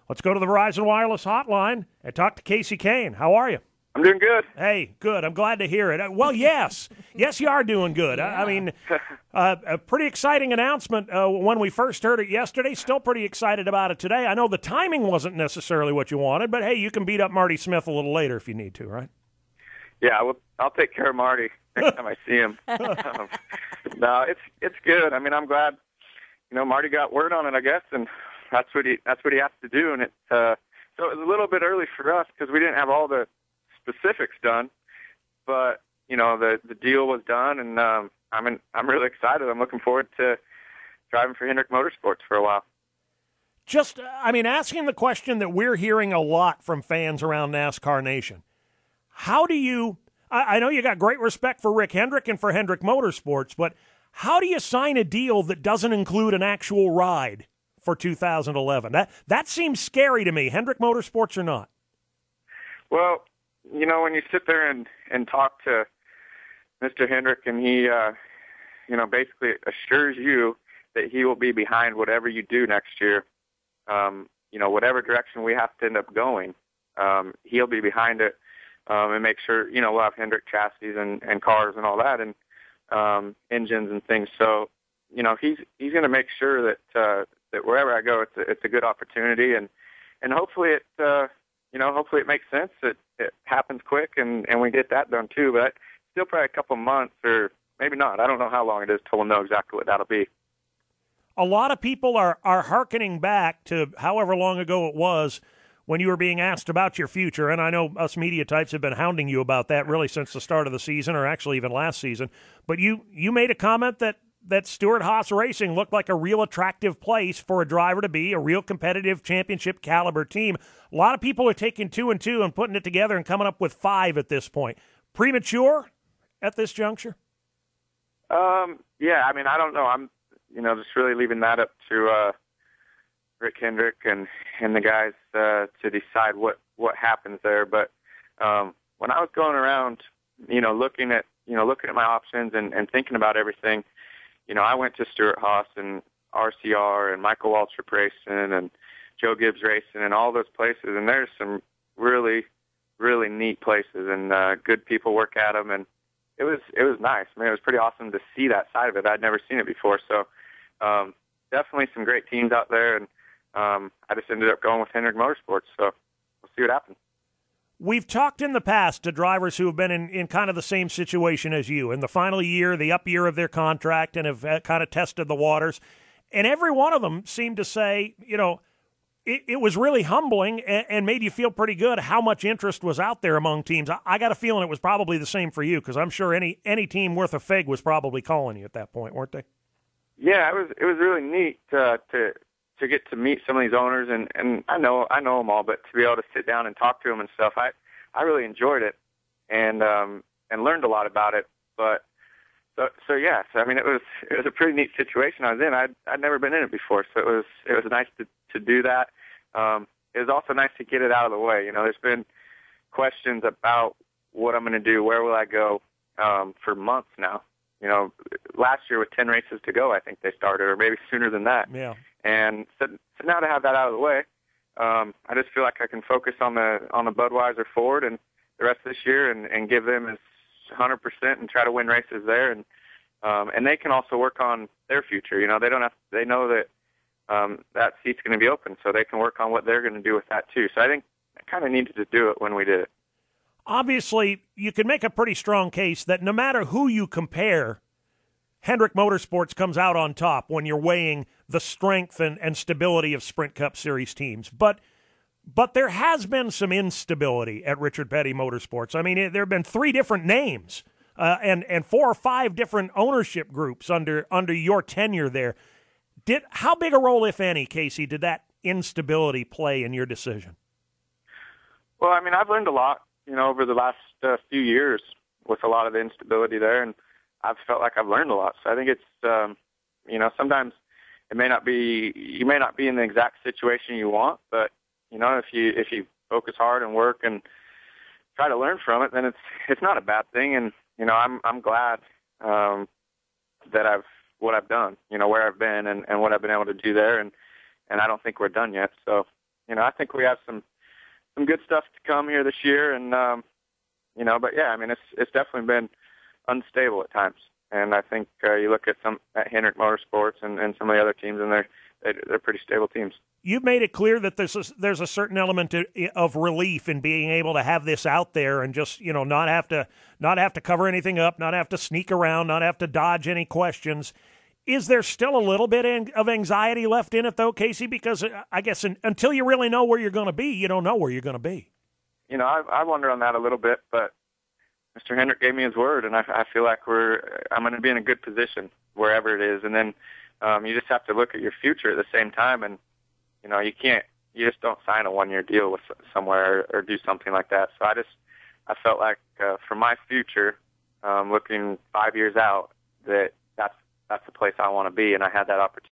Let's go to the Verizon Wireless Hotline and talk to Kasey Kahne. How are you? I'm doing good. Hey, good. I'm glad to hear it. Well, yes. Yes, you are doing good. Yeah. I mean, a pretty exciting announcement when we first heard it yesterday. Still pretty excited about it today. I know the timing wasn't necessarily what you wanted, but, hey, you can beat up Marty Smith a little later if you need to, right? Yeah, I'll take care of Marty next time I see him. No, it's good. I mean, I'm glad, Marty got word on it, I guess, and that's what he has to do. And so it was a little bit early for us because we didn't have all the specifics done, but the deal was done, and I'm really excited. I'm looking forward to driving for Hendrick Motorsports for a while. Just, asking the question that we're hearing a lot from fans around NASCAR Nation. How do you, I know you got great respect for Rick Hendrick and for Hendrick Motorsports, but how do you sign a deal that doesn't include an actual ride for 2011? That seems scary to me. Hendrick Motorsports or not? Well, when you sit there and talk to Mr. Hendrick and he, basically assures you that he will be behind whatever you do next year, whatever direction we have to end up going, he'll be behind it and make sure, we'll have Hendrick chassis and cars and all that and engines and things. So, he's going to make sure that wherever I go, it's a good opportunity and hopefully hopefully it makes sense. It happens quick and we get that done too, but still probably a couple months or maybe not. I don't know how long it is till we'll know exactly what that'll be. A lot of people are hearkening back to however long ago it was when you were being asked about your future, and I know us media types have been hounding you about that really since the start of the season, or actually even last season. But you made a comment that Stewart-Haas Racing looked like a real attractive place for a driver to be, a real competitive championship caliber team. A lot of people are taking 2 and 2 and putting it together and coming up with 5 at this point. Premature at this juncture? Yeah, I don't know. I'm, just really leaving that up to Rick Hendrick and the guys to decide what happens there. But when I was going around, looking at my options and thinking about everything, I went to Stewart-Haas and RCR and Michael Waltrip Racing and Joe Gibbs Racing and all those places, and there's some really, really neat places and good people work at them, and it was nice. I mean, it was pretty awesome to see that side of it. I'd never seen it before, so definitely some great teams out there, and I just ended up going with Hendrick Motorsports, so we'll see what happens. We've talked in the past to drivers who have been in kind of the same situation as you, in the final year, the up year of their contract, and have kind of tested the waters, and every one of them seemed to say, it was really humbling and made you feel pretty good how much interest was out there among teams. I got a feeling it was probably the same for you, because I'm sure any team worth a fig was probably calling you at that point, weren't they? Yeah, it was really neat to get to meet some of these owners, and I know them all, but to be able to sit down and talk to them and stuff, I really enjoyed it and learned a lot about it. But so yes, I mean it was a pretty neat situation I was in. I'd never been in it before, so it was nice to do that. It was also nice to get it out of the way. There's been questions about what I'm going to do, where will I go, for months now. Last year with 10 races to go, I think they started, or maybe sooner than that. Yeah. And so now to have that out of the way, I just feel like I can focus on the Budweiser Ford and the rest of this year and give them as 100% and try to win races there. And they can also work on their future. They know that that seat's going to be open, so they can work on what they're going to do with that too. So I think I kind of needed to do it when we did it. Obviously, you can make a pretty strong case that no matter who you compare, Hendrick Motorsports comes out on top when you're weighing the strength and stability of Sprint Cup Series teams. But there has been some instability at Richard Petty Motorsports. I mean, there have been 3 different names and 4 or 5 different ownership groups under your tenure there. How big a role, if any, Kasey, did that instability play in your decision? Well, I mean, I've learned a lot, over the last few years with a lot of the instability there, and I've felt like I've learned a lot. So I think it's, sometimes you may not be in the exact situation you want, but if you focus hard and work and try to learn from it, then it's not a bad thing. And I'm glad that what I've done, where I've been and what I've been able to do there, and I don't think we're done yet. So I think we have some good stuff to come here this year, and but yeah, I mean, it's definitely been unstable at times, and I think you look at Hendrick Motorsports and some of the other teams, and they're pretty stable teams. You've made it clear that there's a certain element of relief in being able to have this out there and just not have to cover anything up, not have to sneak around, not have to dodge any questions. Is there still a little bit of anxiety left in it, though, Kasey? Because I guess until you really know where you're going to be, you don't know where you're going to be. I wonder on that a little bit, but Mr. Hendrick gave me his word, and I feel like I'm going to be in a good position wherever it is. And then you just have to look at your future at the same time, and you just don't sign a 1-year deal with somewhere or do something like that. So I felt like for my future, looking 5 years out, that's the place I want to be, and I had that opportunity.